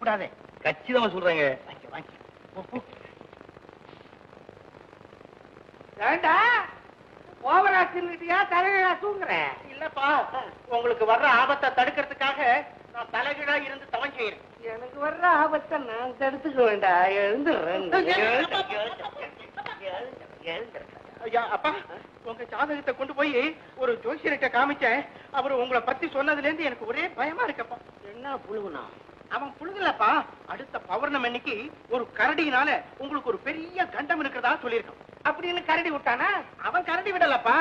பயப்படாதே. கச்சிதமா சொல்றேங்க. ஏண்டா ஓவரா தின்னுட்டியா தலைகீழா தூங்குற? இல்லப்பா, உங்களுக்கு வர்ற ஆபத்தை தடுக்கிறதுக்காக நான் தலைகீழா இருந்து தவம் செய்யறேன். எனக்கு வர்ற ஆபத்தை நான் தடுத்துக்க வேண்டாம். எழுந்துடுறேன். ஐயா, அப்பா, உங்க ஜாதகத்தை கொண்டு போய் ஒரு ஜோசியர்கிட்ட காமிச்சேன். அவர் உங்களை பத்தி சொன்னதுல இருந்து எனக்கு ஒரே பயமா இருக்கப்பா. என்ன புழுகுனா? அவன் புழுகலப்பா. அடுத்த பௌர்ணமி அன்னைக்கு ஒரு கரடியினால உங்களுக்கு ஒரு பெரிய கண்டம் இருக்கிறதா சொல்லியிருக்கான். அப்படின்னு கரடி விட்டானா? அவன் கரடி விடலப்பா.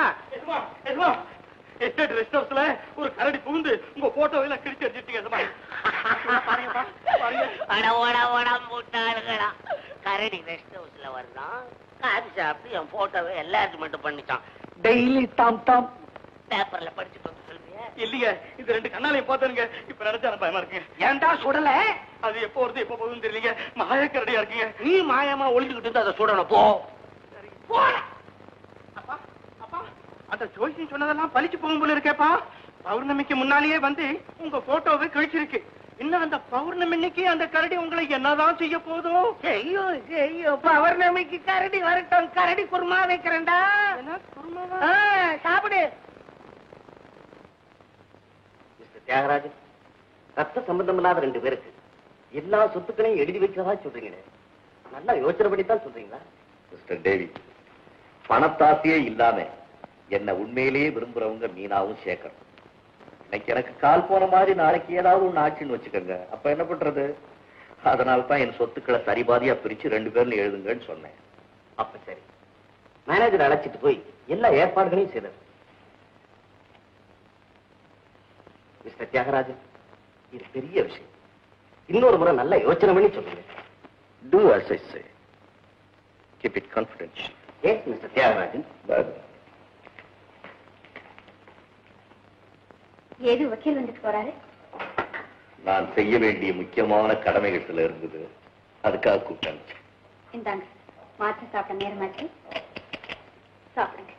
ரெஸ்ட் ஹவுஸ்ல ஒரு கரடி புகுந்து உங்க போட்டோவெல்லாம் கிழிச்சு அடிச்சிட்டீங்க. கரடி ரெஸ்ட் ஹவுஸ்ல வரலாம், காபி சாப்பிட்டு என் போட்டோவை எல்லாருக்கும் மட்டும் பண்ணிட்டான். டெய்லி தாம் தாம் பேப்பர்ல படிச்சுட்டு வந்து சொல்றியா? இல்லைங்க, இந்த ரெண்டு கண்ணாலையும் போத்தனுங்க. இப்ப நினைச்சா பயமா இருக்குங்க. ஏன்டா சுடல? அது எப்போ வருது எப்போ போகுதுன்னு தெரியலீங்க. மாயக்கரடியா இருக்குங்க. நீ மாயமா ஒளிஞ்சுக்கிட்டு இருந்து அதை சுடணும். போ. சரி, போல. அப்பா, அப்பா, அந்த ஜோசியம் சொன்னதெல்லாம் பழிச்சு போகும் போல இருக்கேப்பா. பௌர்ணமிக்கு முன்னாலேயே வந்து உங்க போட்டோவை கழிச்சிருக்கு. இன்னும் அந்த பௌர்ணமி அன்னைக்கு அந்த கரடி உங்களை என்னதான் செய்ய போதும்? ஐயோ ஐயோ, பௌர்ணமிக்கு கரடி வரட்டும். கரடி குருமா வைக்கிறேன்டா. என்ன குருமாவா? சாப்பிடு. தியாகராஜன், ரத்த சம்பந்தம் இல்லாத ரெண்டு பேருக்கு எல்லா சொத்துக்களையும் எழுதி வைக்கிறதா சொல்றீங்களே, நல்லா யோசனை பண்ணித்தான் சொல்றீங்களா? மிஸ்டர் டேவி, பணத்தாசையே இல்லாம என்ன உண்மையிலேயே விரும்புறவங்க மீனாவும் சேகர். இன்னைக்கு எனக்கு கால் போன மாதிரி நாளைக்கு ஏதாவது ஒண்ணு ஆச்சுன்னு வச்சுக்கோங்க, அப்ப என்ன பண்றது? அதனால தான் என் சொத்துக்களை சரிபாதியா பிரிச்சு ரெண்டு பேர்ல எழுதுங்கன்னு சொன்னேன். அப்ப சரி, மேனேஜர் அழைச்சிட்டு போய் எல்லா ஏற்பாடுகளையும் செய்தார். மிஸ்டர் தியாகராஜன், இது பெரிய விஷயம். இன்னொரு முறை நல்லா யோசனை பண்ணி சொல்லுங்க. Do as I say. Keep it confidential. Yes, Mr. Thiagarajan. ஏது வக்கீல் வந்துட்டு போறாரு? நான் செய்ய வேண்டிய முக்கியமான கடமைகள் சில இருந்தது, அதுக்காக கூப்பிட்டேன். இந்தாங்க, மாத்திரை சாப்பிட நேரமாச்சு, சாப்பிடுங்க.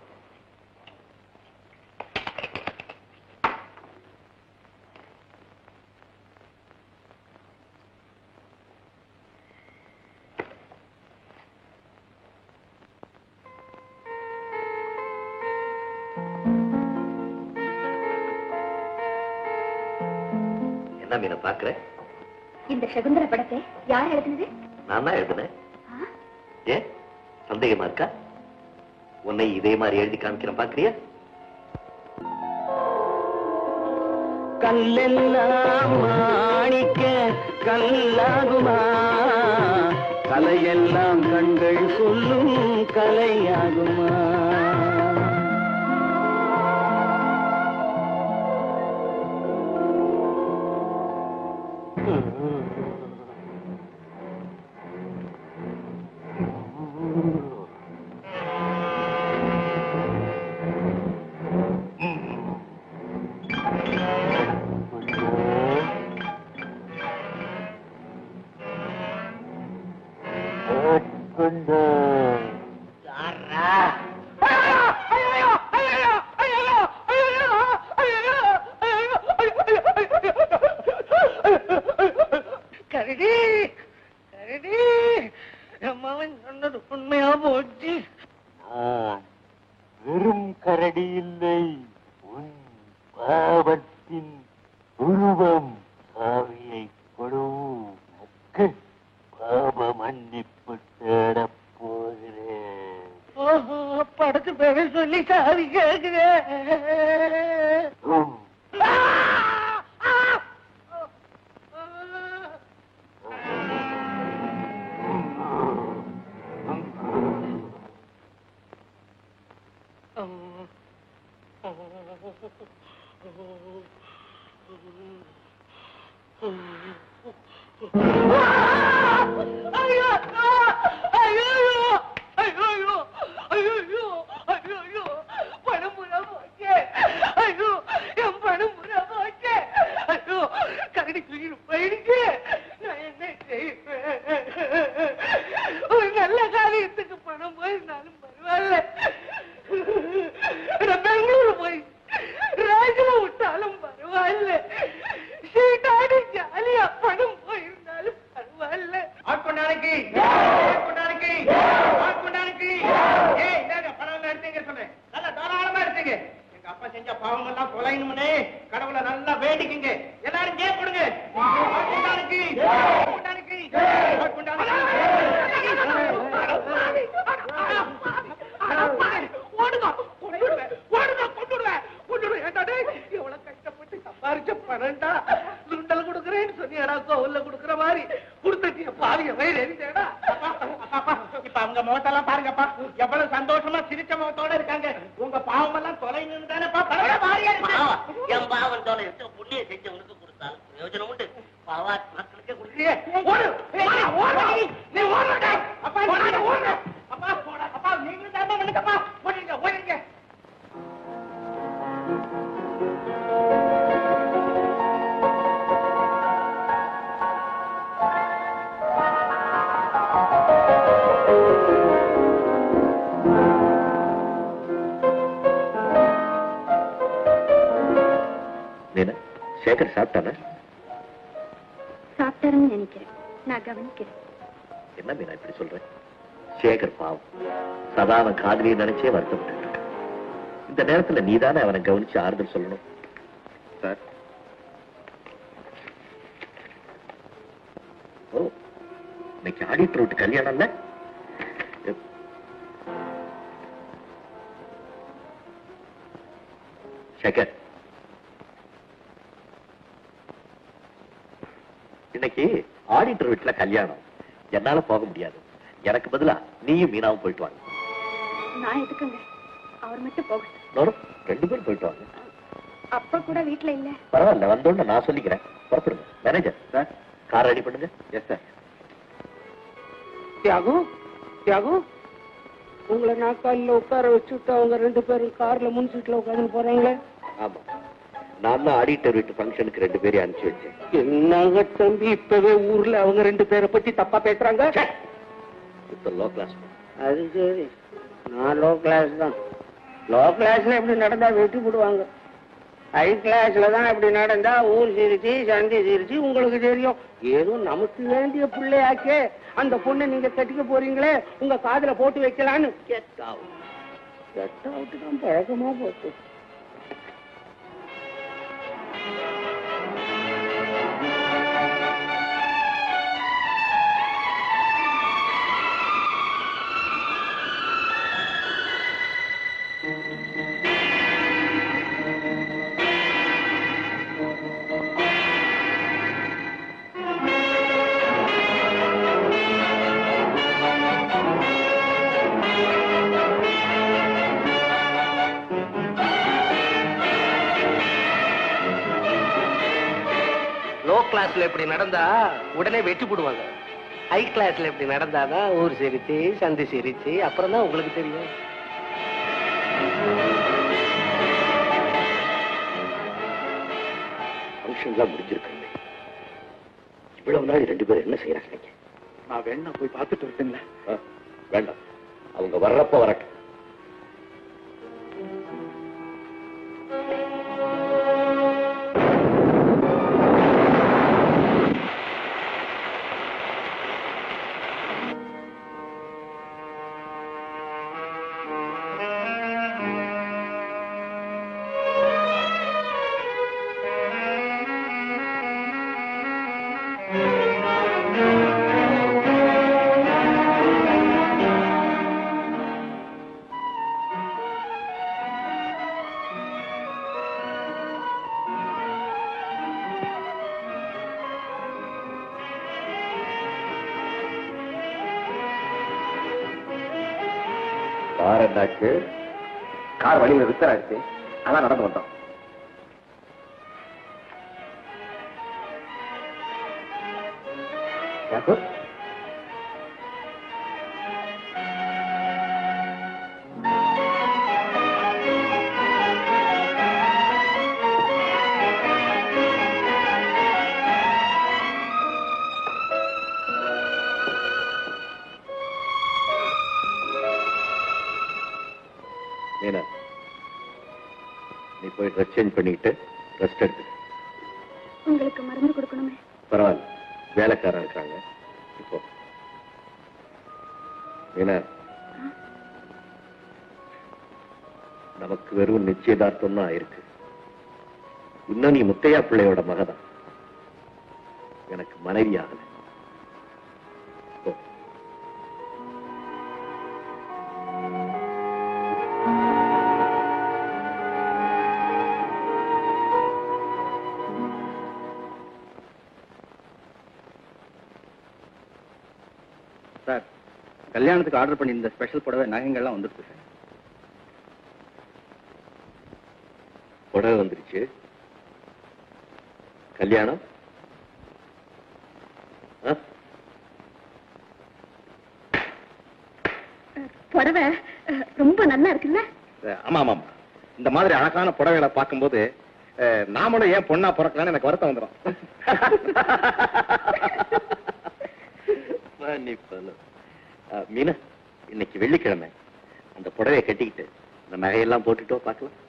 மீனை பாக்குறேன். இந்த சகுந்தர படத்தை யார் எழுதுனது? நான் தான் எழுதுனேன். ஏன் சந்தேகமா இருக்கா? உன்னை இதே மாதிரி எழுதி காமிக்கிறேன், பாக்குறியா? கல்லெல்லாம் மாணிக்க கல்லாகுமா, கலையெல்லாம் கண்கள் சொல்லும் கலையாகுமா? கொடுக்குற மாதிரி கொடுத்துட்டிய பாவிய வயிறு எரிஞ்சேடா. இப்ப அவங்க முகத்தெல்லாம் பாருங்கப்பா, எவ்வளவு சந்தோஷமா சிரிச்ச முகத்தோட இருக்காங்க. உங்க பாவம் எல்லாம் தொலைன்னு தானேப்பா. என் பாவம் தொலை புண்ணிய செஞ்சவனுக்கு கொடுத்தாலும் பிரயோஜனம் உண்டு. பாவா மக்களுக்கே கொடுக்குறியே. நீ ஓடுறா அப்பா, ஓடுற அப்பா, அப்பா நீங்களும் தான் நினைக்கப்பா. ஓடிங்க ஓடிங்க. சேகர் சாப்பிட்டானே? சாப்பிட்டாருன்னு நினைக்கிறேன், நான் கவனிக்கிறேன். என்ன மீனா இப்படி சொல்றேன்? சேகர் பாவம், சதா அவன் காதலியை நினைச்சே வருத்தப்பட்டு இருக்கான். இந்த நேரத்துல நீதானே அவனை கவனிச்சு ஆறுதல் சொல்லணும். சார், ஓ இன்னைக்கு ஆடிட்டர் விட்டு கல்யாணம் இல்ல? சேகர், இன்னைக்கு ஆடிட்டர் வீட்டுல கல்யாணம், என்னால போக முடியாது. எனக்கு பதிலா நீயும் மீனாவும் போயிட்டு வாங்க. நான் எதுக்குங்க, அவர் மட்டும் போகட்டும். ரெண்டு பேரும் போயிட்டு வாங்க. அப்பா கூட வீட்டுல இல்ல. பரவாயில்ல, வந்தோன்னு நான் சொல்லிக்கிறேன். புறப்படுங்க. மேனேஜர் சார், கார் ரெடி பண்ணுங்க. Yes sir. தியாகு, தியாகு, உங்களை நாக்காலில உட்கார வச்சுட்டு அவங்க ரெண்டு பேரும் கார்ல முன் சீட்ல உட்காந்து போறாங்களே. ஆமா, நான் தான் ஆடிட்டர் வீட்டு ஃபங்க்ஷனுக்கு ரெண்டு பேரையும் அனுப்பிச்சு வச்சேன். என்னங்க தம்பி, இப்பவே ஊர்ல அவங்க ரெண்டு பேரை பத்தி தப்பா பேசுறாங்க. Low class. அது சரி, நான் லோ கிளாஸ் தான். லோ கிளாஸ்ல எப்படி நடந்தா வெட்டி போடுவாங்க. ஹை கிளாஸ்ல தான் இப்படி நடந்தா ஊர் சிரிச்சு சந்தி சிரிச்சு உங்களுக்கு தெரியும். ஏதோ நமக்கு வேண்டிய பிள்ளையாக்கே அந்த பொண்ணை நீங்க கட்டிக்க போறீங்களே, உங்க காதுல போட்டு வைக்கலான்னு. கெட் அவுட், கெட் அவுட் தான் பழக்கமா போச்சு. லோ கிளாஸ்ல இப்படி நடந்தா உடனே வெட்டி போடுவாங்க. ஹை கிளாஸ்ல இப்படி நடந்தாதான் ஊர் சிரிச்சு சந்தி சிரிச்சு அப்புறம் தான் உங்களுக்கு தெரியும். ஃபங்க்ஷன்லாம் முடிஞ்சிருக்காங்க. இவ்வளவு நாள் ரெண்டு பேரும் என்ன செய்யறாங்க? நான் வேணா போய் பார்த்துட்டு இருக்கேன்ல. வேண்டாம், அவங்க வர்றப்ப வரட்டும். கார் என்னாச்சு? கார் வழியில ரிப்பேர் ஆயிடுச்சு, அதான் நடந்து வந்தோம். நீ போய் ட்ரெஸ் சேஞ்ச் பண்ணிட்டு ரெஸ்ட் எடுத்து. உங்களுக்கு மருந்து கொடுக்கணுமே. பரவாயில்ல, வேலைக்காரன் இருக்காங்க. இப்போ மீனா, நமக்கு வெறும் நிச்சயதார்த்தம் தான் ஆயிருக்கு. இன்னும் நீ முத்தையா பிள்ளையோட மகதான், எனக்கு மனைவி ஆகல. சார், கல்யாணத்துக்கு ஆர்டர் பண்ணி இந்த ஸ்பெஷல் புடவை நகைங்கள்லாம் வந்துருக்கு சார். புடவை வந்துருச்சு. கல்யாணம் புடவை ரொம்ப நல்லா இருக்குல்ல? ஆமா ஆமா, இந்த மாதிரி அழகான புடவைகளை பார்க்கும்போது நாமளும் ஏன் பொண்ணா பிறக்கலான்னு எனக்கு வருத்தம் வந்துடும். மீனா, இன்னைக்கு வெள்ளிக்கிழமை, அந்த புடவையை கட்டிக்கிட்டு இந்த நகையெல்லாம் போட்டுட்டோ பார்க்கலாம்.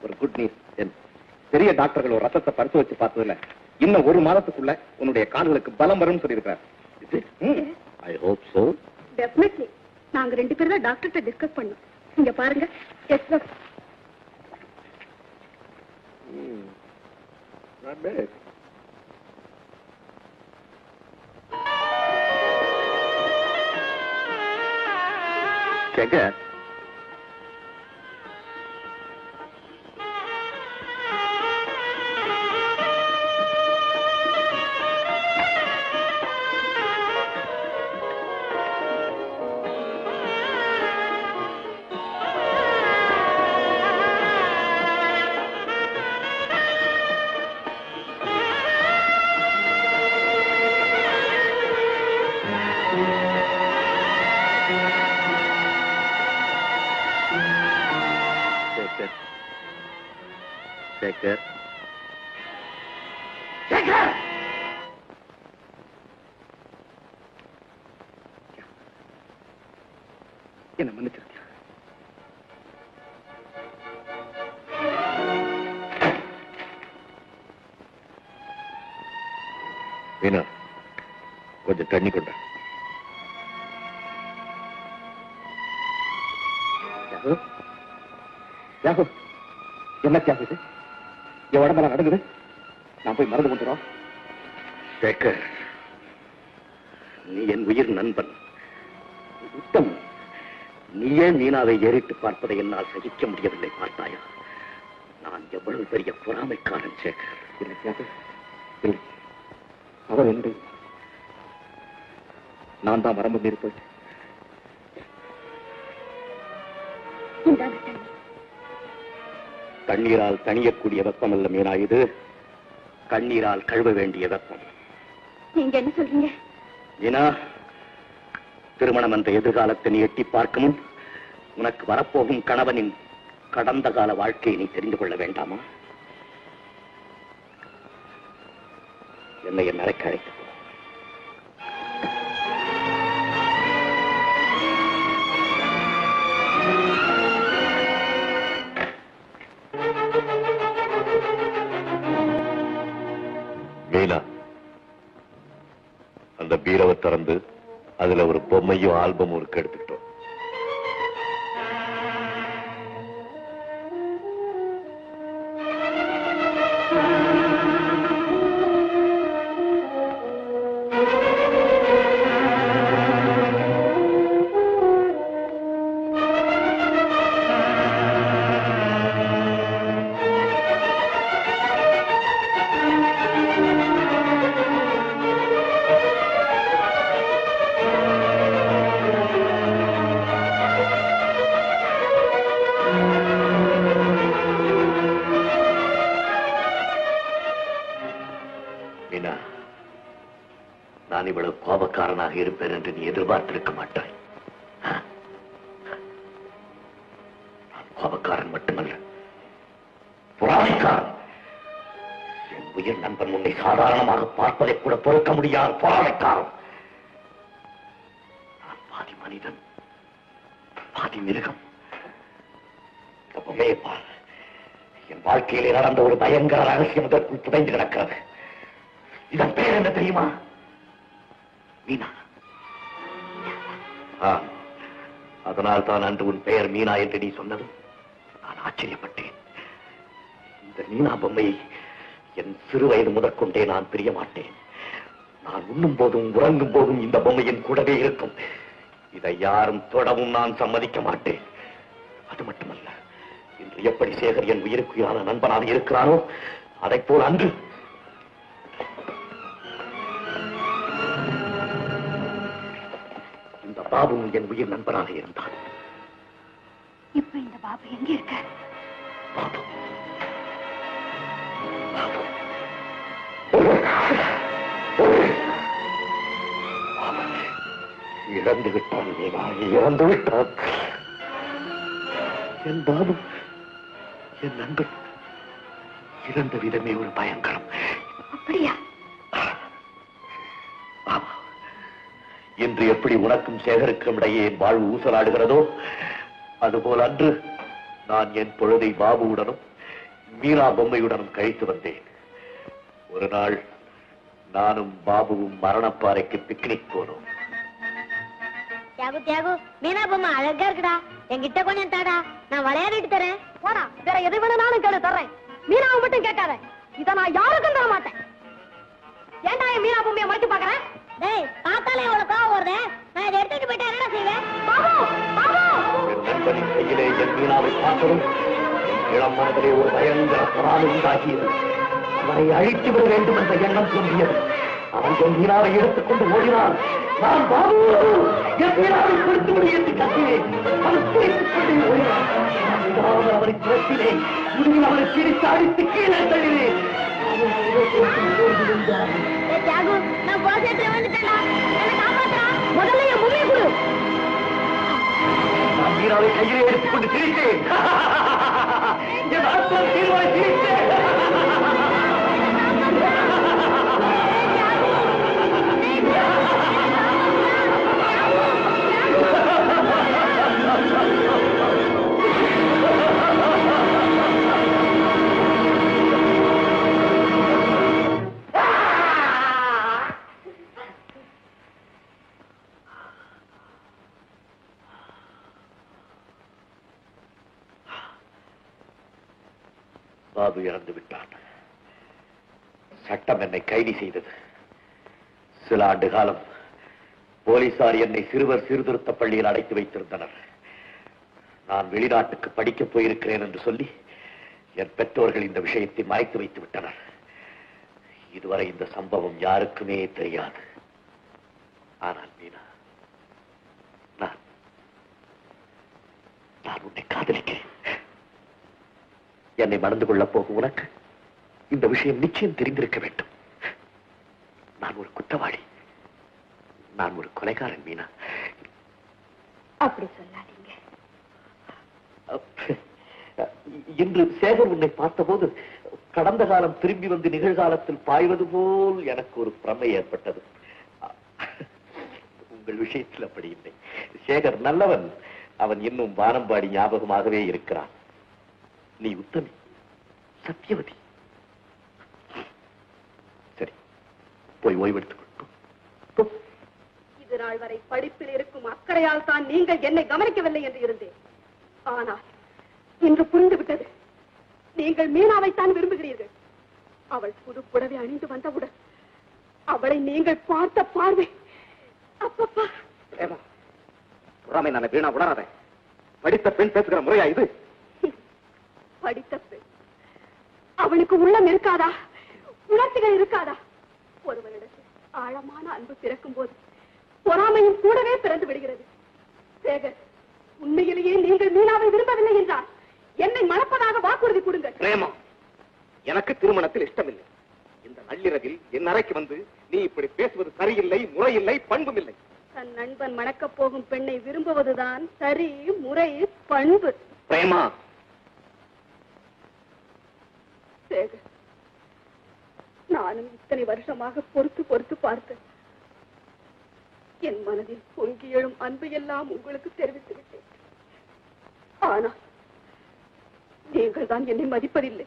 ஒரு குட் நியூஸ். பெரிய டாக்டர்கள் ஒரு ரத்தத்தை பரிசோதிச்சு பார்த்ததுல இன்னும் ஒரு மாதத்துக்குள்ள உன்னுடைய கால்களுக்கு பலம் வரும்னு சொல்லியிருக்காரு. I hope so. டெஃபினெட்லி. நாங்க 2 பேரும் தான் டாக்டர்கிட்ட டிஸ்கஸ் பண்ணோம். இங்க பாருங்க. Yes sir. Not bad. Checker. Checker. Checker! என்ன மன்னிச்சிருக்க. வீணா, கொஞ்சம் தண்ணி கொண்ட. யாகு, என்ன தியாகு இது? என் உடம்பெல்லாம் நடக்குது. நான் போய் மருந்து கொண்டுறோம். சேகர், நீ என் உயிர் நண்பன், உத்தம். நீயே மீனாவை ஏறிட்டு பார்ப்பதை என்னால் சகிக்க முடியவில்லை. பார்த்தாயா, நான் எவ்வளவு பெரிய பொறாமைக்காரன் சேகர். இல்லை தியாகு, இல்லை. அவர் என்னுடைய, நான் தான் வரம்பு மீறி போயிட்டேன். தண்ணீரால் தணியக்கூடிய வெப்பம் அல்ல மீனா இது, கண்ணீரால் கழுவ வேண்டிய வெப்பம். நீங்க என்ன சொல்றீங்க? மீனா, திருமணம் என்ற எதிர்காலத்தை நீ எட்டி பார்க்கணும். உனக்கு வரப்போகும் கணவனின் கடந்த கால வாழ்க்கையை நீ தெரிந்து கொள்ள வேண்டாமா? என்னை என் அறைக்கு அழைத்து போ. மீனா, அந்த பீரவை திறந்து அதுல ஒரு பொம்மையும் ஆல்பமும் இருக்கு, எடுத்துக்கிட்டோம். மீனா, நான் இவ்வளவு கோபக்காரனாக இருப்பேன் என்று நீ எதிர்பார்த்திருக்க மாட்டாய். நான் கோபக்காரன் மட்டுமல்ல, பொறாமைக்காரன். என் உயிர் நண்பன் உன்னை சாதாரணமாக பார்ப்பதை கூட பொறுக்க முடியாத பொறாமைக்காரன். நான் பாதி மனிதன், பாதி மிருகம். அப்பவே பார், என் வாழ்க்கையிலே நடந்த ஒரு பயங்கர ரகசியம் இதற்குள் புதைந்து கிடக்கிறது. இதன் பெயர் என்ன தெரியுமா? மீனா. அதனால் தான் அன்று உன் பெயர் மீனா என்று நீ சொன்னதும் நான் ஆச்சரியப்பட்டேன். இந்த மீனா பொம்மையை என் சிறு வயது முதற்கொண்டே நான் பிரிய மாட்டேன். நான் உண்ணும் போதும் உறங்கும் போதும் இந்த பொம்மையின் கூடவே இருக்கும். இதை யாரும் தொடவும் நான் சம்மதிக்க மாட்டேன். அது மட்டுமல்ல, இன்று எப்படி சேகர் என் உயிருக்குயிரான நண்பனாக இருக்கிறானோ அதைப் போல் அன்று இந்த பாபு என் உயிர் நண்பனாக இருந்தான். இப்ப இந்த பாபு எங்க இருக்க? பாபு இறந்து விட்டான். இறந்து விட்டான். என் பாபு, என் நண்பன் இறந்த விதமே ஒரு பயங்கரம். அப்படியா? ஆமா. இன்று எப்படி உனக்கும் சேகருக்கும் இடையே என் வாழ்வு ஊசலாடுகிறதோ அதுபோல் அன்று நான் என் பொழுதை பாபுவுடனும் மீரா பொம்மையுடனும் கழித்து வந்தேன். ஒரு நாள் நானும் பாபுவும் மரணப்பாறைக்கு பிக்னிக் போனோம். தியாகு தியாகு, மீனா பொம்மை அழகா இருக்குடா, என்கிட்ட கொஞ்சம் தாடா, நான் விளையாடிட்டு தரேன். போடா, வேற எது வேணாலும் கேளு தர்றேன். மீனாவை மட்டும் கேட்காத, இத நான் யாருக்கும் தர மாட்டேன். ஏன்டா என் மீனா பொம்மையை மறைச்சு பாக்குறேன்? டேய், பார்த்தாலே எவ்வளவு கோவம் வருது. நான் இதை எடுத்துட்டு போயிட்டா என்ன செய்வேன்? பாபு, பாபு! என் நண்பனின் கையிலே என் மீனாவை பார்த்ததும் என் இளம் மனதிலே ஒரு பயங்கர பொறாமை உண்டாகியது. அவனை அழித்து விட வேண்டும் என்ற எண்ணம் தோன்றியது. அவன் என் மீனாவை எடுத்துக்கொண்டு ஓடினான். நான் பாபு, என் மீனாவை கொடுத்து விடு என்று கத்தினேன். அவன் சிரித்துக் கொண்டே ஓடினான். நான் விடாமல் அவனை துரத்தினேன். முடிவில் அவனை பிடித்து அடித்து கீழே தள்ளினேன். அவன் ஓடிவிட்டான். டேய் தியாகு, நான் போசேட்டு வந்துட்டேன்டா, என்ன காப்பாத்துறா. முதல்ல என் பொம்மையை கொடு. நான் மீனாவை கையிலே எடுத்துக்கொண்டு சிரித்தேன். என் ஆத்மன் தீர்வாய் சிரித்தேன். பாபு இறந்து விட்டான். சட்டம் என்னை கைது செய்தது. சில ஆண்டு காலம் போலீசார் என்னை சிறுவர் சீர்திருத்த பள்ளியில் அடைத்து வைத்திருந்தனர். நான் வெளிநாட்டுக்கு படிக்கப் போயிருக்கிறேன் என்று சொல்லி என் பெற்றோர்கள் இந்த விஷயத்தை மறைத்து வைத்து விட்டனர். இதுவரை இந்த சம்பவம் யாருக்குமே தெரியாது. ஆனால் மீனா, நான் உன்னை காதலிக்கிறேன். என்னை மணந்து கொள்ளப் போகும் உனக்கு இந்த விஷயம் நிச்சயம் தெரிந்திருக்க வேண்டும். நான் ஒரு குற்றவாளி, நான் ஒரு கொலைகாரன் மீனா. அப்படி சொல்லாதீங்க. இன்று சேகர் உன்னை பார்த்தபோது கடந்த காலம் திரும்பி வந்து நிகழ்காலத்தில் பாய்வது போல் எனக்கு ஒரு பிரமை ஏற்பட்டது. உங்கள் விஷயத்தில் அப்படி இல்லை. சேகர் நல்லவன். அவன் இன்னும் வானம்பாடி ஞாபகமாகவே இருக்கிறான். நீ உத்தமி, சத்தியவதி. சரி, போய் ஓய்வெடுத்துக்கொள். இது நாள் வரை படிப்பில் இருக்கும் அக்கறையால் தான் நீங்கள் என்னை கவனிக்கவில்லை என்று இருந்தேன். ஆனால் இன்று புரிந்துவிட்டது. நீங்கள் மீனாவைத்தான் விரும்புகிறீர்கள். அவள் புது புடவை அணிந்து வந்தவுடன் அவளை நீங்கள் பார்த்த பார்வை, அப்பப்பா! நானே வீணா உணராத. படித்த பெண் பேசுகிற முறையா இது? படித்த பெண் அவளுக்கு உள்ளம் இருக்காதா? உணர்ச்சிகள் இருக்காதா? ஒருவரிடத்தில் ஆழமான அன்பு பிறக்கும் போது பொறாமையும் கூடவே பிறந்து விடுகிறது. சேகர், உண்மையிலேயே நீங்கள் மீனாவை விரும்பவில்லை என்றால் என்னை மணப்பதாக வாக்குறுதி கொடுங்கள். பிரேமா, எனக்கு திருமணத்தில் இஷ்டமில்லை. இந்த நள்ளிரவில் என் அறைக்கு வந்து நீ இப்படி பேசுவது சரியில்லை, முறையில்லை, பண்பும் இல்லை. தன் நண்பன் மணக்கப் போகும் பெண்ணை விரும்புவதுதான் சரி, முறை, பண்பு. பிரேமா, சேகர், நானும் இத்தனை வருஷமாக பொறுத்து பொறுத்து பார்த்தேன். என் மனதில் பொங்கி எழும் அன்பு எல்லாம் உங்களுக்கு தெரிவித்து விட்டேன். ஆனால் நீங்கள் தான் என்னை மதிப்பதில்லை,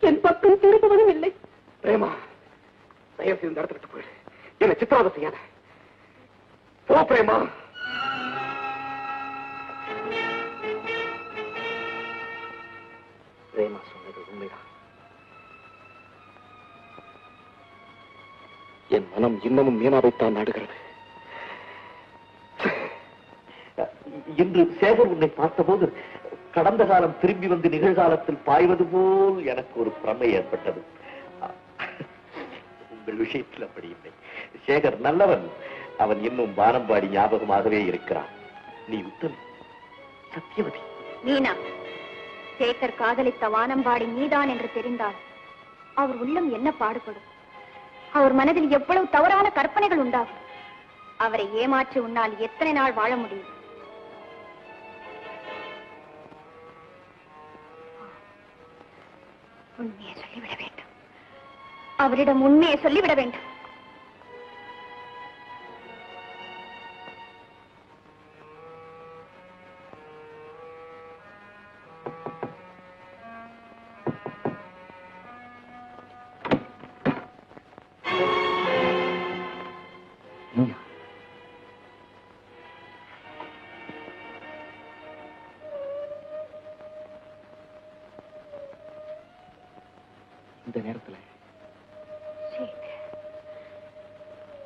என் பக்கம் திரும்புவதும் இல்லை. பிரேமா, தயவு செய்து நடத்த விட்டு போயிடு. என்னை சித்திரவதை செய்யாத. போ பிரேமா. பிரேமா சொன்னது உண்மைதான். என் மனம் இன்னமும் மீனாவைத்தான் நாடுகிறது. இன்று சேகர் உன்னை பார்த்தபோது கடந்த காலம் திரும்பி வந்து நிகழ்காலத்தில் பாய்வது போல் எனக்கு ஒரு பிரமை ஏற்பட்டது. உங்கள் விஷயத்தில் அப்படி இல்லை. சேகர் நல்லவன். அவன் இன்னும் வானம்பாடி ஞாபகமாகவே இருக்கிறான். நீ உத்தமி, சத்தியவதி. மீனா, சேகர் காதலித்த வானம்பாடி நீதான் என்று தெரிந்தால் அவர் உள்ளம் என்ன பாடுபடும்? அவர் மனதில் எவ்வளவு தவறான கற்பனைகள் உண்டாகும். அவரை ஏமாற்றி உன்னால் எத்தனை நாள் வாழ முடியும்? உண்மையை சொல்லிவிட வேண்டும். அவரிடம் உண்மையை சொல்லிவிட வேண்டும். இந்த நேரத்தில்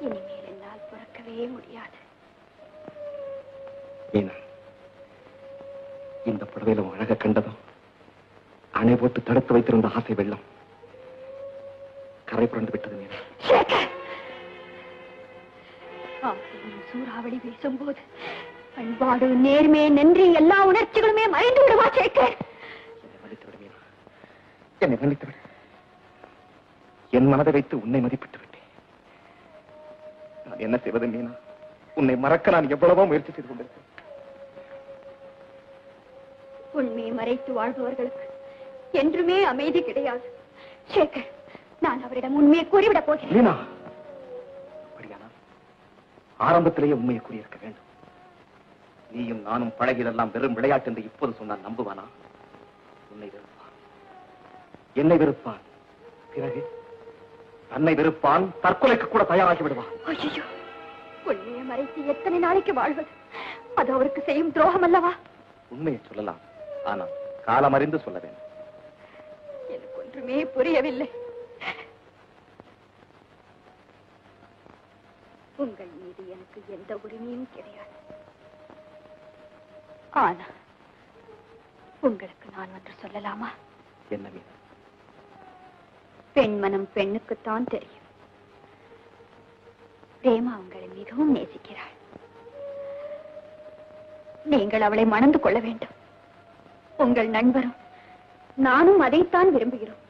இனிமேல் என்னால் பிறக்கவே முடியாது. மீனா, இந்த புடவையில அழக கண்டதும் அணை போட்டு தடுத்து வைத்திருந்த ஆசை வெள்ளம் கரை புரண்டு விட்டது. மீனா, சூறாவளி வீசும்போது பண்பாடு, நேர்மை, நன்றி எல்லா உணர்ச்சிகளுமே மறைந்து விடுவா சேகர். என்னை மன்னித்து விடு மீனா, என்னை மன்னித்து விடு. என் மனதை வைத்து உன்னை மதிப்பிட்டு விட்டேன். நான் என்ன செய்வது மீனா? உன்னை மறக்க நான் எவ்வளவோ முயற்சி செய்து கொண்டிருக்கேன். உண்மையை மறைத்து வாழ்பவர்களுக்கு என்றுமே அமைதி கிடையாது. சேகர், நான் அவரிடம் உண்மையை கூறிவிடப் போகிறேன். மீனா, அப்படியானால் ஆரம்பத்திலேயே உண்மையை கூறியிருக்க வேண்டும். நீயும் நானும் பழகியதெல்லாம் வெறும் விளையாட்டு என்று இப்போது சொன்னால் நம்புவானா? உன்னை வெறுப்பான், என்னை வெறுப்பான், பிறகு தன்னை வெறுப்பான், தற்கொலைக்கு கூட தயாராகி விடுவான். ஐயோ, உண்மையை மறைத்து எத்தனை நாளைக்கு வாழ்வது? அது அவருக்கு செய்யும் துரோகம் அல்லவா? உண்மையை சொல்லலாம், ஆனால் காலம் அறிந்து சொல்ல வேண்டும். எனக்கு ஒன்றுமே புரியவில்லை. உங்கள் மீது எனக்கு எந்த உரிமையும் கிடையாது. ஆனா உங்களுக்கு நான் ஒன்று சொல்லலாமா? என்ன மீது? பெண் மனம் பெண்ணுக்குத்தான் தெரியும். பிரேமா உங்களை மிகவும் நேசிக்கிறாள். நீங்கள் அவளை மணந்து கொள்ள வேண்டும். உங்கள் நண்பரும் நானும் அதைத்தான் விரும்புகிறோம்.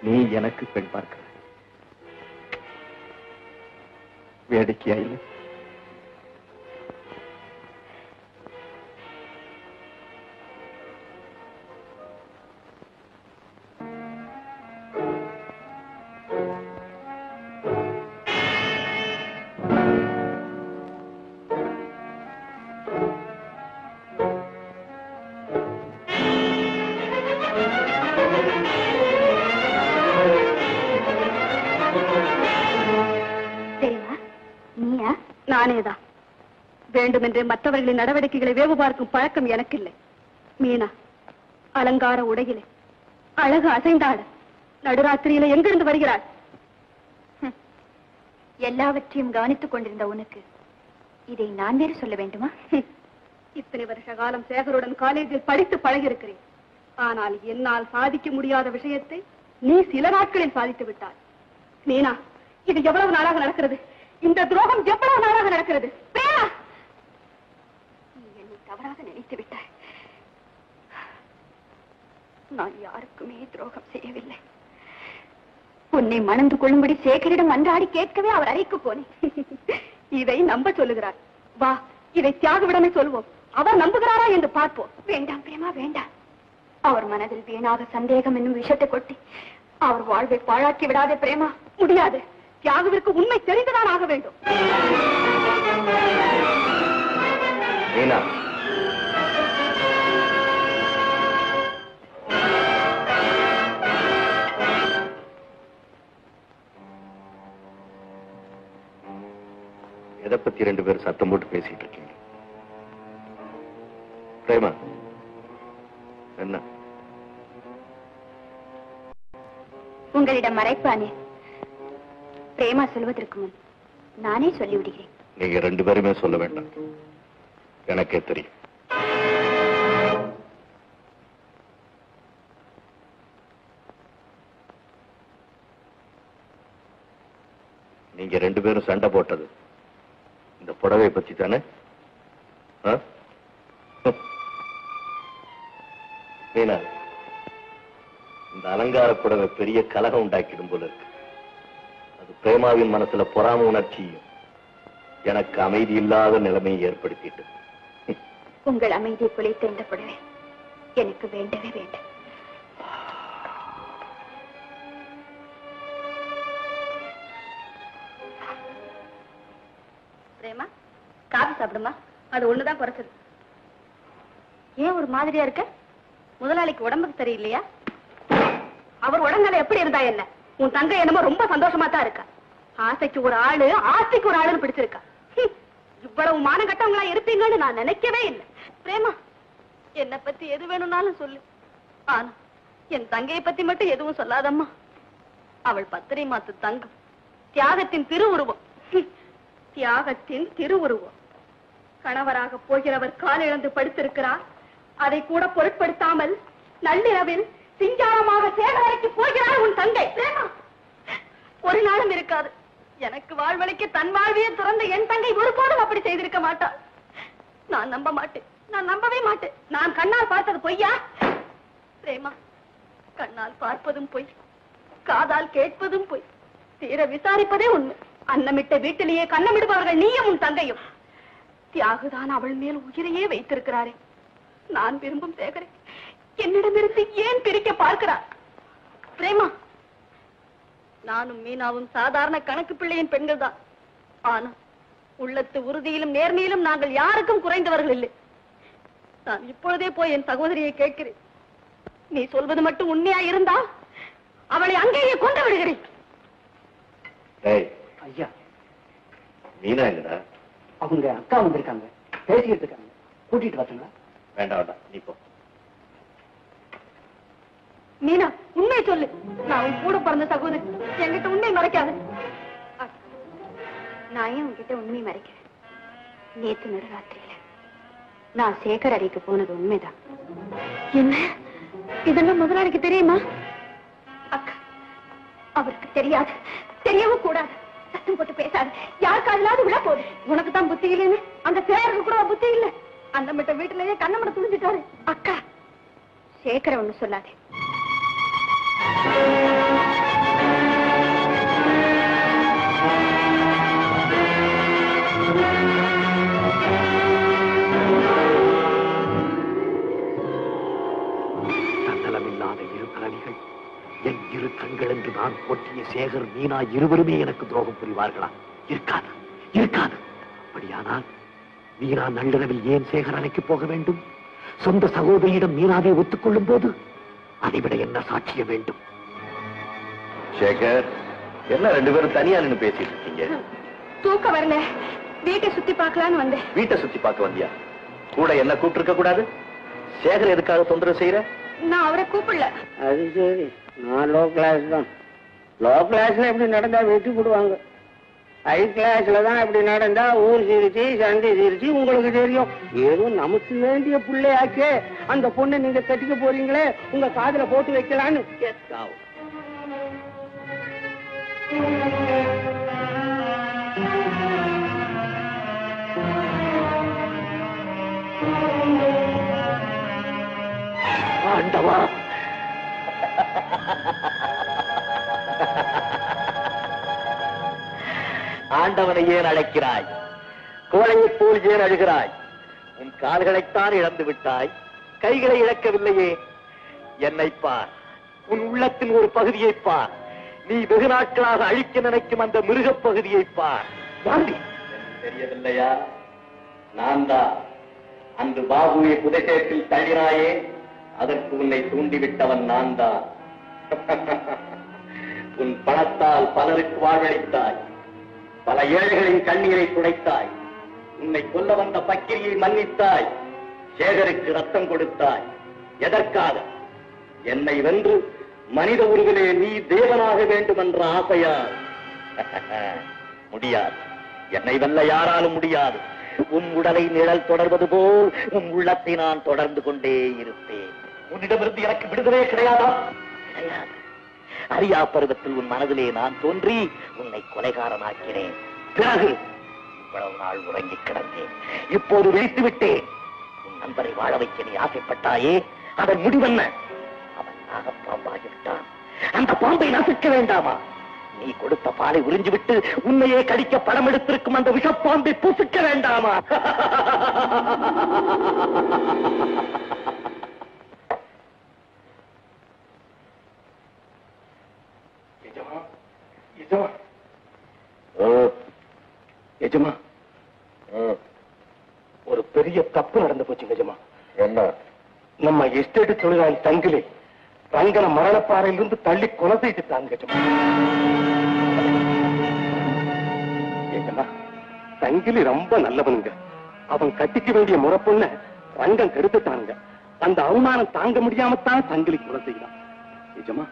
நீ எனக்கு பெண் பார்க்க வேடிக்கையா இல்லை? நானேதான். வேண்டுமென்றே மற்றவர்களின் நடவடிக்கைகளை வேவு பார்க்கும் பழக்கம் எனக்கு இல்லை. மீனா அலங்கார உடையிலே அழகு அசைந்தாட நடுராத்திரியில எங்கிருந்து வருகிறாள்? எல்லாவற்றையும் கவனித்துக் கொண்டிருந்த உனக்கு இதை நான் வேறு சொல்ல வேண்டுமா? இத்தனை வருஷ காலம் சேகருடன் காலேஜில் படித்து பழகியிருக்கிறேன். ஆனால் என்னால் சாதிக்க முடியாத விஷயத்தை நீ சில நாட்களில் சாதித்து விட்டாய். மீனா, இது எவ்வளவு நாளாக நடக்கிறது? இந்த துரோகம் எவ்வளவு நாளாக நடக்கிறது? பிரேமா, நீ என்னை தவறாக நினைத்து விட்டாய். நான் யாருக்குமே துரோகம் செய்யவில்லை. உன்னை மணந்து கொள்ளும்படி சேகரிடம் அன்றாடி கேட்கவே அவர் அறைக்கு போனேன். இதை நம்ப சொல்லுகிறார். வா, இதை தியாகவிடமே சொல்வோம். அவர் நம்புகிறாரா என்று பார்ப்போம். வேண்டாம் பிரேமா, வேண்டாம். அவர் மனதில் வீணாக சந்தேகம் என்னும் விஷயத்தை கொட்டி அவர் வாழ்வை பாழாக்கி விடாதே பிரேமா. முடியாது. தியாகுவிற்கு உண்மை தெரிந்துதான் ஆக வேண்டும். மீனா, எதை பத்தி 2 பேரும் சத்தம் போட்டு பேசிட்டு இருக்கீங்க? பிரேமா, என்ன உங்களிடம் மறைப்பானே? பிரேமா சொல்வதற்கு முன் நானே சொல்லிவிடுகிறேன். நீங்க 2 பேருமே சொல்ல வேண்டாம், எனக்கே தெரியும். நீங்க 2 பேரும் சண்டை போட்டது இந்த புடவை பத்தி தானே? மீனா, இந்த அலங்கார புடவை பெரிய கலகம் உண்டாக்கிடும் போல இருக்கு. அது பிரேமாவின் மனசுல பொறாம உணர்ச்சியும் எனக்கு அமைதி இல்லாத நிலைமையை ஏற்படுத்திட்டு. உங்கள் அமைதியை குலைத்த இந்த புடவை எனக்கு வேண்டவே வேண்டும். பிரேமா, காபி சாப்பிடுமா? அது ஒண்ணுதான் குறைச்சது. ஏன் ஒரு மாதிரியா இருக்க? முதலாளிக்கு உடம்புக்கு சரியில்லையா? அவர் உடம்புல எப்படி இருந்தா என்ன? உன் தங்கை என்னமோ ரொம்ப சந்தோஷமா தான் இருக்கா. ஆசைக்கு ஒரு ஆளு, ஆசைக்கு ஒரு ஆளுன்னு பிடிச்சிருக்கா. இவ்வளவு மானம் கட்டவங்களா இருப்பீங்கன்னு நான் நினைக்கவே இல்லை. பிரேமா, என்னை பத்தி எது வேணும்னாலும் சொல்லு. ஆனா என் தங்கையை பத்தி மட்டும் எதுவும் சொல்லாதம்மா. அவள் பத்திரை மாத்து தங்கம், தியாகத்தின் திருவுருவம். தியாகத்தின் திருவுருவம். கணவராக போகிறவர் காலிழந்து படுத்திருக்கிறார். அதை கூட பொருட்படுத்தாமல் நள்ளிரவில் சிங்காரமாக சேகரைக்கு போகிறார் உன் தங்கை. பிரேமா, ஒரு நாளும் இருக்காது. எனக்கு வாழ்வழிக்க தன் வாழ்வையே துறந்த என் தங்கை ஒருபோதும் அப்படி செய்திருக்க மாட்டாள். நான் நம்ப மாட்டேன், நான் நம்பவே மாட்டேன். நான் கண்ணால் பார்த்தது பொய்யா? பிரேமா, கண்ணால் பார்ப்பதும் பொய், காதால் கேட்பதும் பொய், தீர விசாரிப்பதே உண்மை. அன்னமிட்ட வீட்டிலேயே கண்ணமிடுபவர்கள் நீயும் உன் தங்கையும். தியாகுதான் அவள் மேல் உயிரையே வைத்திருக்கிறாரே. நான் விரும்பும் சேகரை என்னிடமிருந்து ஏன் பிரிக்க பார்க்கிறார்? பிரேமா, நானும் மீனாவும் சாதாரண கணக்கு பிள்ளையின் பெண்கள் தான். ஆனா உள்ளத்து உறுதியிலும் நேர்மையிலும் நாங்கள் யாருக்கும் குறைந்தவர்கள் இல்லை. நான் இப்பொழுதே போய் என் சகோதரியை கேட்கிறேன். நீ சொல்வது மட்டும் உண்மையா இருந்தா அவளை அங்கேயே கொண்டு விடுகிறேன். ஐயா, மீனா எங்கடா? அவங்க அக்கா வந்திருக்காங்க, பேசிக்கிட்டு இருக்காங்க. கூட்டிட்டு வரட்டுங்களா? வேண்டாம் வேண்டாம், நீ போ. மீனா, உண்மை சொல்லு. நான் உன் கூட பிறந்த சகோதரி, என்கிட்ட உண்மை மறைக்காது. நான் ஏன் உன்கிட்ட உண்மை மறைக்கிறேன்? நேத்து நடுராத்திரியில நான் சேகர் அறைக்கு போனது உண்மைதான். என்ன, இதெல்லாம் முதலாளிக்கு தெரியுமா? அக்கா, அவருக்கு தெரியாது, தெரியவும் கூடாது. சத்தம் போட்டு பேசாது, யாருக்கு அதனால விட போகுது. உனக்கு தான் புத்தி இல்லைன்னு அந்த சேகருக்கு கூட புத்தி இல்லை. அந்த மட்டும் வீட்டுலயே கண்ணமட துணிஞ்சிட்டாரு. அக்கா, சேகர ஒண்ணு சொல்லாதே. தன்னலமில்லாத இரு கலவிகள், என் இரு கண்கள் என்று நான் போற்றிய சேகர் மீனா இருவருமே எனக்கு துரோகம் புரிவார்களா? இருக்காது, இருக்காது. அப்படியானால் மீனா நள்ளிரவில் ஏன் சேகர் அணைக்கு போக வேண்டும்? சொந்த சகோதரியிடம் மீனாவை ஒத்துக்கொள்ளும் போது அதைவிட என்ன சாட்சியம் வேண்டும்? சேகர், என்ன 2 பேரும் தனியா நின்னு பேசிட்டு இருக்கீங்க? தூக்க வரல, வீட்டை சுத்தி பார்க்கலான்னு வந்தேன். வீட்டை சுத்தி பார்க்க வந்தியா? கூட என்ன கூப்பிட்டு இருக்க கூடாது? சேகர் எதுக்காக தொந்தரவு செய்யற? நான் அவரை கூப்பிடல. அது சரி, நான் லோ கிளாஸ் தான். லோ கிளாஸ்ல எப்படி நடந்தா வெட்டி போடுவாங்க. ஹை கிளாஸ்ல தான் இப்படி நடந்தா ஊர் சிரிச்சு சண்டை சிரிச்சு உங்களுக்கு தெரியும். ஏதோ நமக்கு வேண்டிய பிள்ளையாச்சே, அந்த பொண்ணை நீங்க கட்டிக்க போறீங்களே, உங்க காதுல போட்டு வைக்கலான்னு கேட்காவும். ஆண்டவா, ஆண்டவனை ஏன் அழைக்கிறாய்? கோழையை போல் ஏன் அழுகிறாய்? உன் கால்களைத்தான் இழந்து விட்டாய், கைகளை இழக்கவில்லையே. என்னை பார், உன் உள்ளத்தின் ஒரு பகுதியை பார். நீ வெகு நாட்களாக அழிக்க நினைக்கும் அந்த மிருகப் பகுதியை பார். தெரியவில்லையா? நான் தான் அன்று பாபுவை புதைசேற்றில் தள்ளினாயே, அதற்கு உன்னை தூண்டிவிட்டவன் நான் தான். உன் பணத்தால் பலருக்கு வாழ்வளித்தாய், பல ஏழைகளின் கண்ணீரை துடைத்தாய், உன்னை கொல்ல வந்த பக்கிரியை மன்னித்தாய், சேகருக்கு ரத்தம் கொடுத்தாய். எதற்காக? என்னை வென்று மனித உருவிலே நீ தேவனாக வேண்டும் என்ற ஆசையா? முடியாது, என்னை வெல்ல யாராலும் முடியாது. உன் உடலை நிழல் தொடர்வது போல் உன் உள்ளத்தை நான் தொடர்ந்து கொண்டே இருப்பேன். உன்னிடமிருந்து எனக்கு விடுதலே கிடையாதா? கிடையாது. அறியா பருவத்தில் உன் மனதிலே நான் தோன்றி உன்னை கொலைகாரனாக்கினேன். பிறகு இவ்வளவு நாள் உறங்கி கிடந்தேன். இப்போது விழித்து விட்டேன். உன் நண்பரை வாழ வைக்க நீ ஆசைப்பட்டாயே, அதன் முடிவென்ன? அவன் நாகப்பாம்பாகிவிட்டான். அந்த பாம்பை நசுக்க வேண்டாமா? நீ கொடுத்த பாலை உறிஞ்சிவிட்டு உன்னையே கடிக்க படம் எடுத்திருக்கும் அந்த விஷப்பாம்பை புசுக்க வேண்டாமா? எஜமா, ஒரு பெரிய தப்பு நடந்து போச்சு எஜமா. என்ன? நம்ம எஸ்டேட் தொழிலாளி தங்கிலே ரங்கன மரணப்பாறையிலிருந்து தள்ளி கொலை செய்துட்டாங்க எஜமா. எஜமா, தங்கிலி ரொம்ப நல்லவனுங்க. அவன் கட்டிக்க வேண்டிய முறை பொண்ண ரங்கம் கெடுத்துட்டானுங்க. அந்த அவமானம் தாங்க முடியாமத்தான் தங்கிலி கொலை செய்யலாம். எஜமா,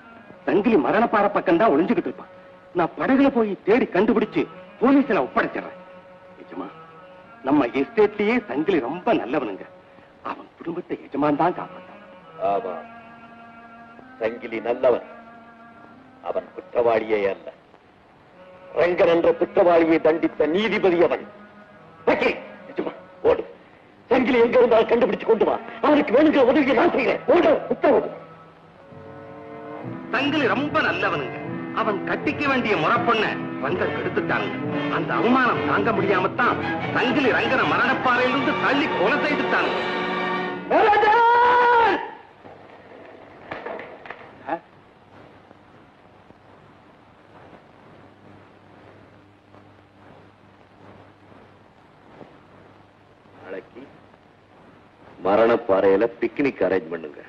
தங்கிலி மரணப்பாறை பக்கம் தான் ஒளிஞ்சுக்கிட்டு இருப்பான். நான் படகுல போய் தேடி கண்டுபிடிச்சு போலீஸ்ல ஒப்படைச்சிடறேன். எஜமா, நம்ம எஸ்டேட்லயே தங்கிலி ரொம்ப நல்லவனுங்க. அவன் குடும்பத்தை எஜமான் தான் காப்பாற்றான். ஆமா, சங்கிலி நல்லவன். அவன் குற்றவாளியே அல்ல. ரங்கன் என்ற குற்றவாளியை தண்டித்த நீதிபதி அவன். ஓடு, சங்கிலி எங்க இருந்தால் கண்டுபிடிச்சு கொண்டு வா. அவனுக்கு வேணுங்கிற உதவியை நான் செய்கிறேன். ஓடு, உத்தரவு. சங்கிலி ரொம்ப நல்லவனுங்க. அவன் கட்டிக்க வேண்டிய முறை பொண்ண ரங்கன் கெடுத்துட்டானுங்க. அந்த அவமானம் தாங்க முடியாமத்தான் சங்கிலி ரங்கன மரணப்பாறையிலிருந்து தள்ளி கொலை செய்துட்டானுங்க. நாளைக்கு மரணப்பாறையில பிக்னிக் அரேஞ்ச் பண்ணுங்க.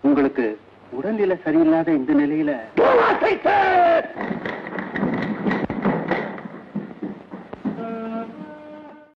உங்களுக்கு உடல்நிலை சரியில்லாத இந்த நிலையில